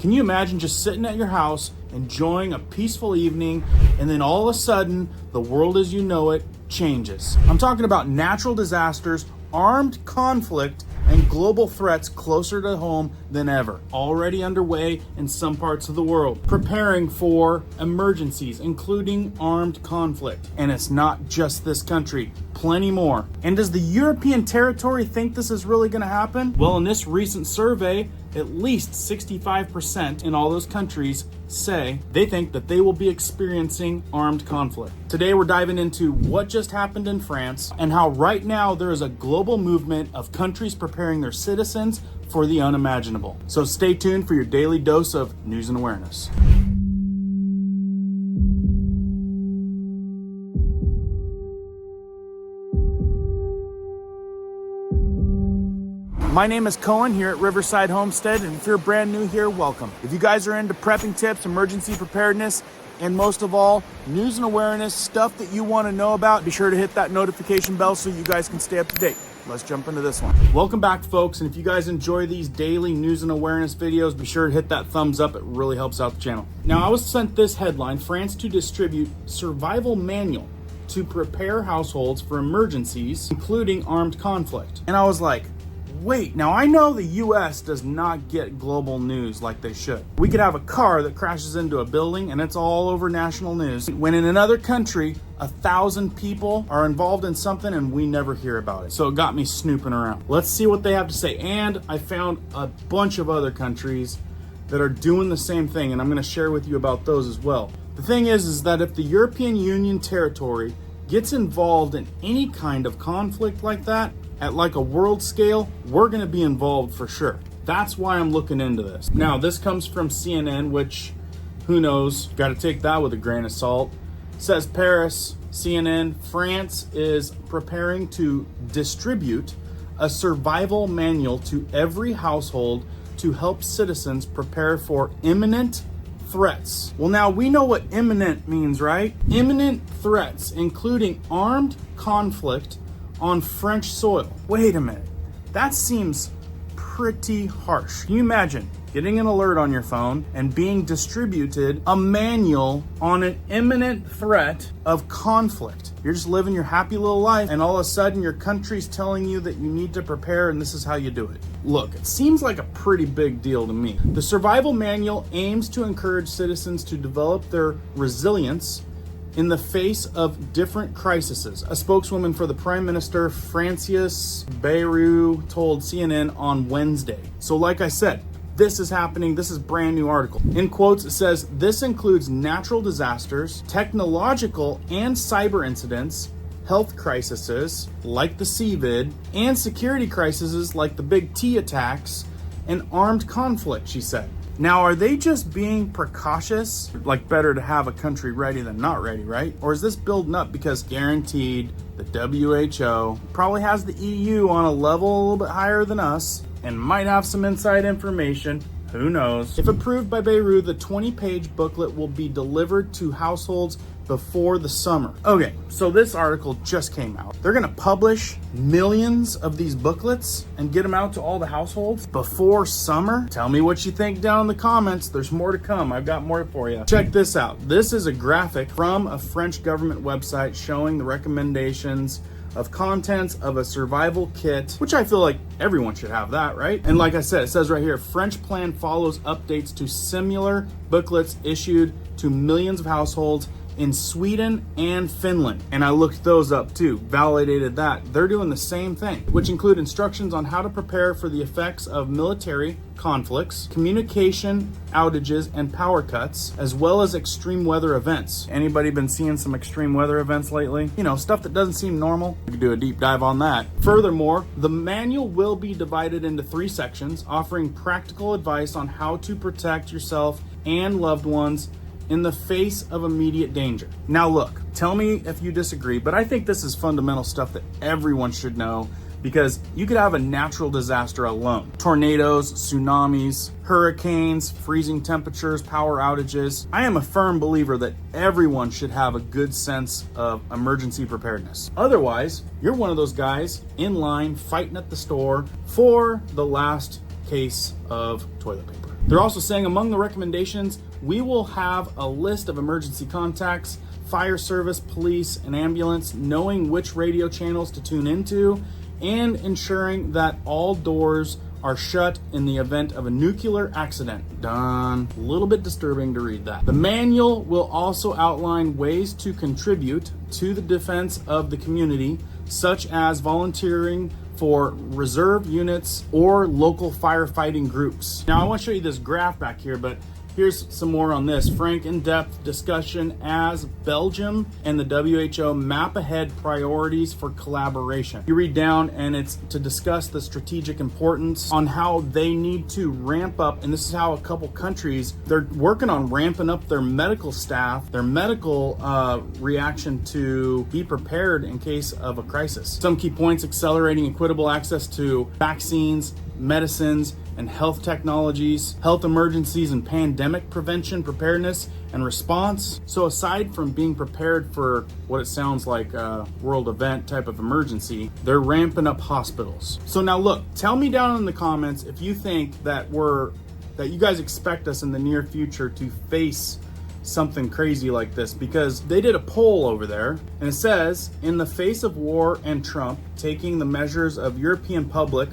Can you imagine just sitting at your house, enjoying a peaceful evening, and then all of a sudden, the world as you know it changes? I'm talking about natural disasters, armed conflict, and global threats closer to home than ever, already underway in some parts of the world, preparing for emergencies, including armed conflict. And it's not just this country, plenty more. And does the European territory think this is really going to happen? Well, in this recent survey, at least 65% in all those countries say they think that they will be experiencing armed conflict. Today we're diving into what just happened in France and how right now there is a global movement of countries preparing their citizens for the unimaginable. So stay tuned for your daily dose of news and awareness. My name is Cohen here at Riverside Homestead, and if you're brand new here, welcome. If you guys are into prepping tips, emergency preparedness, and most of all, news and awareness, stuff that you want to know about, be sure to hit that notification bell so you guys can stay up to date. Let's jump into this one. Welcome back, folks, and if you guys enjoy these daily news and awareness videos, be sure to hit that thumbs up. It really helps out the channel. Now, I was sent this headline: France to distribute survival manual to prepare households for emergencies, including armed conflict. And I was like, wait, now I know the US does not get global news like they should. We could have a car that crashes into a building and it's all over national news, when in another country, 1,000 people are involved in something and we never hear about it. So it got me snooping around. Let's see what they have to say. And I found a bunch of other countries that are doing the same thing, and I'm gonna share with you about those as well. The thing is that if the European Union territory gets involved in any kind of conflict like that, at like a world scale, we're gonna be involved for sure. That's why I'm looking into this. Now, this comes from CNN, which, who knows, gotta take that with a grain of salt. It says Paris, CNN, France is preparing to distribute a survival manual to every household to help citizens prepare for imminent threats. Well, now we know what imminent means, right? Imminent threats, including armed conflict on French soil. Wait a minute, that seems pretty harsh. Can you imagine getting an alert on your phone and being distributed a manual on an imminent threat of conflict? You're just living your happy little life, and all of a sudden your country's telling you that you need to prepare, and this is how you do it. Look, it seems like a pretty big deal to me. The survival manual aims to encourage citizens to develop their resilience in the face of different crises. A spokeswoman for the Prime Minister, Francis Bayrou, told CNN on Wednesday. So like I said, this is happening. This is a brand new article. In quotes, it says, this includes natural disasters, technological and cyber incidents, health crises like the CVID, and security crises like the big T attacks and armed conflict, she said. Now, are they just being precautious? Like, better to have a country ready than not ready, right? Or is this building up because guaranteed the WHO probably has the EU on a level a little bit higher than us and might have some inside information? Who knows? If approved by Bayrou, the 20-page booklet will be delivered to households before the summer. Okay, so this article just came out. They're gonna publish millions of these booklets and get them out to all the households before summer? Tell me what you think down in the comments. There's more to come. I've got more for you. Check this out. This is a graphic from a French government website showing the recommendations of contents of a survival kit, which I feel like everyone should have that, right? And like I said, it says right here, French plan follows updates to similar booklets issued to millions of households in Sweden and Finland. And I looked those up too, validated that. They're doing the same thing, which include instructions on how to prepare for the effects of military conflicts, communication outages and power cuts, as well as extreme weather events. Anybody been seeing some extreme weather events lately? You know, stuff that doesn't seem normal. We could do a deep dive on that. Furthermore, the manual will be divided into 3 sections, offering practical advice on how to protect yourself and loved ones in the face of immediate danger. Now look, tell me if you disagree, but I think this is fundamental stuff that everyone should know, because you could have a natural disaster alone. Tornadoes, tsunamis, hurricanes, freezing temperatures, power outages. I am a firm believer that everyone should have a good sense of emergency preparedness. Otherwise, you're one of those guys in line fighting at the store for the last case of toilet paper. They're also saying among the recommendations, we will have a list of emergency contacts, fire service, police, and ambulance, knowing which radio channels to tune into, and ensuring that all doors are shut in the event of a nuclear accident. Done. A little bit disturbing to read that. The manual will also outline ways to contribute to the defense of the community, such as volunteering for reserve units or local firefighting groups. Now I want to show you this graph back here, but here's some more on this. Frank in-depth discussion as Belgium and the WHO map ahead priorities for collaboration. You read down and it's to discuss the strategic importance on how they need to ramp up, and this is how a couple countries, they're working on ramping up their medical staff, their medical reaction to be prepared in case of a crisis. Some key points: accelerating equitable access to vaccines, medicines, and health technologies, health emergencies and pandemic prevention, preparedness, and response. So aside from being prepared for what it sounds like a world event type of emergency, they're ramping up hospitals. So now look, tell me down in the comments if you think that you guys expect us in the near future to face something crazy like this, because they did a poll over there and it says, in the face of war and Trump taking the measures of European public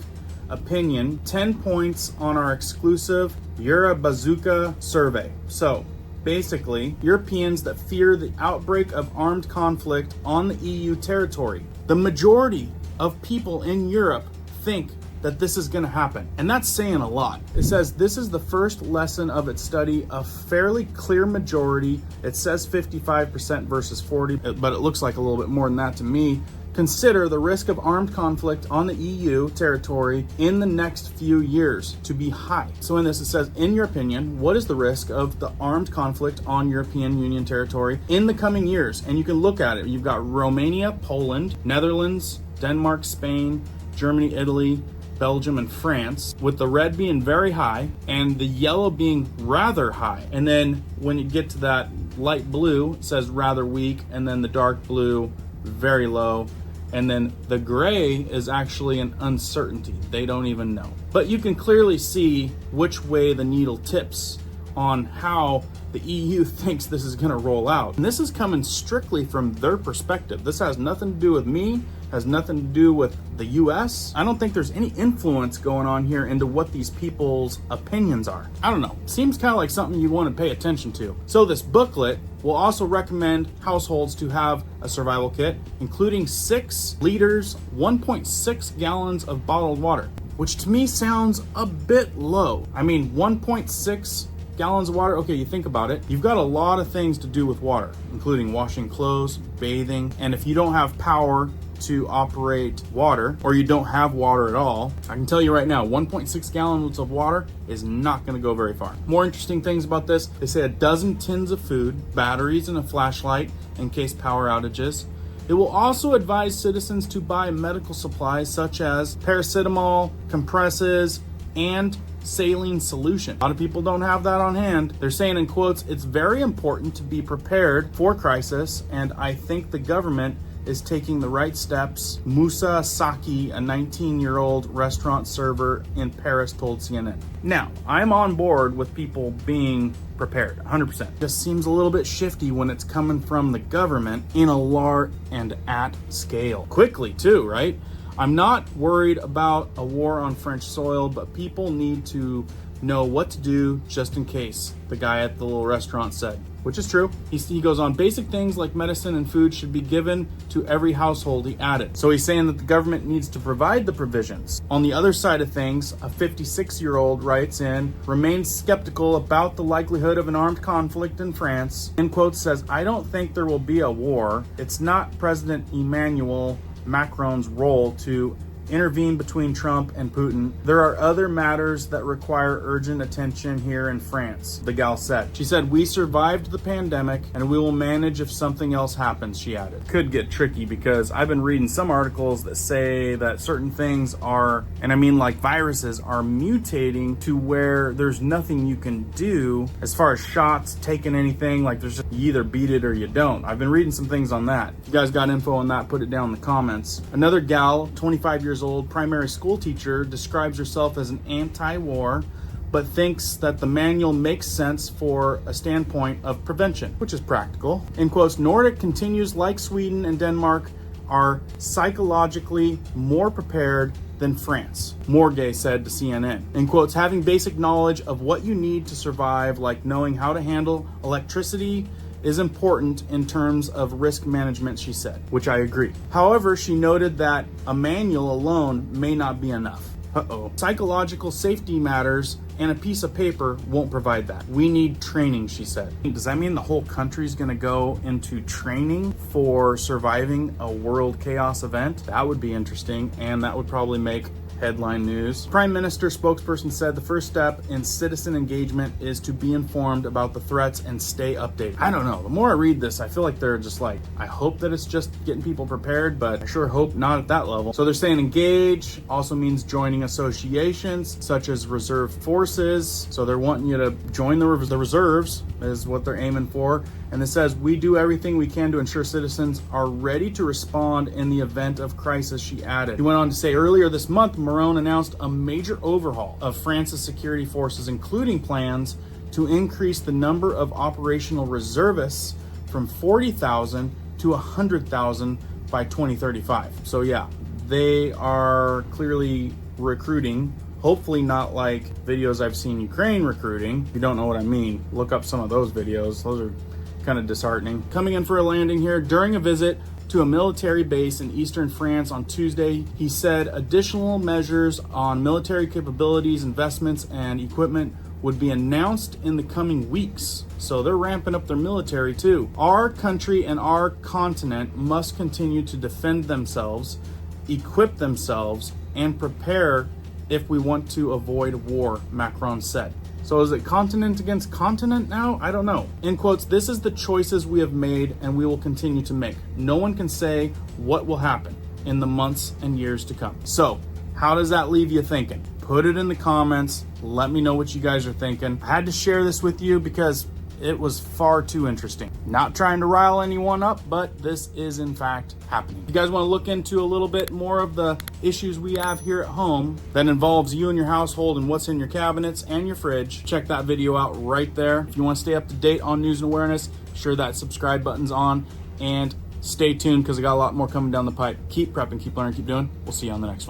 opinion, 10 points on our exclusive Euro Bazooka survey. So basically, Europeans that fear the outbreak of armed conflict on the EU territory. The majority of people in Europe think that this is going to happen, and that's saying a lot. It says this is the first lesson of its study, a fairly clear majority. It says 55% versus 40, but it looks like a little bit more than that to me. Consider the risk of armed conflict on the EU territory in the next few years to be high. So in this, it says, in your opinion, what is the risk of the armed conflict on European Union territory in the coming years? And you can look at it. You've got Romania, Poland, Netherlands, Denmark, Spain, Germany, Italy, Belgium, and France, with the red being very high and the yellow being rather high. And then when you get to that light blue, it says rather weak, and then the dark blue, very low. And then the gray is actually an uncertainty. They don't even know. But you can clearly see which way the needle tips on how the EU thinks this is going to roll out. And this is coming strictly from their perspective. This has nothing to do with me, has nothing to do with the US. I don't think there's any influence going on here into what these people's opinions are. I don't know. Seems kind of like something you want to pay attention to. So this booklet will also recommend households to have a survival kit, including 6 liters, 1.6 gallons of bottled water, which to me sounds a bit low. I mean, 1.6 gallons of water. Okay, you think about it. You've got a lot of things to do with water, including washing clothes, bathing, and if you don't have power to operate water, or you don't have water at all, I can tell you right now, 1.6 gallons of water is not going to go very far. More interesting things about this, they say a dozen tins of food, batteries, and a flashlight in case power outages. It will also advise citizens to buy medical supplies such as paracetamol, compresses, and saline solution. A lot of people don't have that on hand. They're saying in quotes, it's very important to be prepared for crisis, and I think the government is taking the right steps. Musa Saki, a 19-year-old restaurant server in Paris, told CNN. Now, I'm on board with people being prepared, 100%. Just seems a little bit shifty when it's coming from the government in a large and at scale. Quickly too, right? I'm not worried about a war on French soil, but people need to know what to do just in case, the guy at the little restaurant said, which is true. He goes on, basic things like medicine and food should be given to every household, he added. So he's saying that the government needs to provide the provisions. On the other side of things, a 56-year-old writes in, remains skeptical about the likelihood of an armed conflict in France. In quotes says, I don't think there will be a war. It's not President Emmanuel Macron's role to intervene between Trump and Putin. There are other matters that require urgent attention here in France, the gal said. She said, we survived the pandemic and we will manage if something else happens, she added. Could get tricky because I've been reading some articles that say that certain things are, and I mean like viruses, are mutating to where there's nothing you can do as far as shots, taking anything, like there's just, you either beat it or you don't. I've been reading some things on that. If you guys got info on that, put it down in the comments. Another gal, 25 years old, primary school teacher, describes herself as an anti-war, but thinks that the manual makes sense for a standpoint of prevention, which is practical. In quotes, Nordic continues, like Sweden and Denmark, are psychologically more prepared than France, Morgay said to CNN. In quotes, having basic knowledge of what you need to survive, like knowing how to handle electricity, is important in terms of risk management, she said, which I agree. However, she noted that a manual alone may not be enough. Psychological safety matters, and a piece of paper won't provide that. We need training, she said. Does that mean the whole country's gonna go into training for surviving a world chaos event? That would be interesting, and that would probably make headline news. Prime Minister spokesperson said the first step in citizen engagement is to be informed about the threats and stay updated. I don't know. The more I read this, I feel like they're just like, I hope that it's just getting people prepared, but I sure hope not at that level. So they're saying engage also means joining associations such as reserve forces. So they're wanting you to join the reserves is what they're aiming for. And it says, we do everything we can to ensure citizens are ready to respond in the event of crisis, she added. He went on to say, earlier this month, Maron announced a major overhaul of France's security forces, including plans to increase the number of operational reservists from 40,000 to 100,000 by 2035. So yeah, they are clearly recruiting. Hopefully not like videos I've seen Ukraine recruiting. If you don't know what I mean, look up some of those videos. Those are kind of disheartening. Coming in for a landing here during a visit to a military base in eastern France on Tuesday, he said additional measures on military capabilities, investments, and equipment would be announced in the coming weeks. So they're ramping up their military too. Our country and our continent must continue to defend themselves, equip themselves, and prepare if we want to avoid war, Macron said. So is it continent against continent now? I don't know. In quotes, this is the choices we have made and we will continue to make. No one can say what will happen in the months and years to come. So how does that leave you thinking? Put it in the comments. Let me know what you guys are thinking. I had to share this with you because it was far too interesting. Not trying to rile anyone up, but this is in fact happening. If you guys want to look into a little bit more of the issues we have here at home that involves you and your household and what's in your cabinets and your fridge, check that video out right there. If you want to stay up to date on news and awareness, sure that subscribe button's on, and stay tuned because I got a lot more coming down the pipe. Keep prepping, keep learning, keep doing. We'll see you on the next one.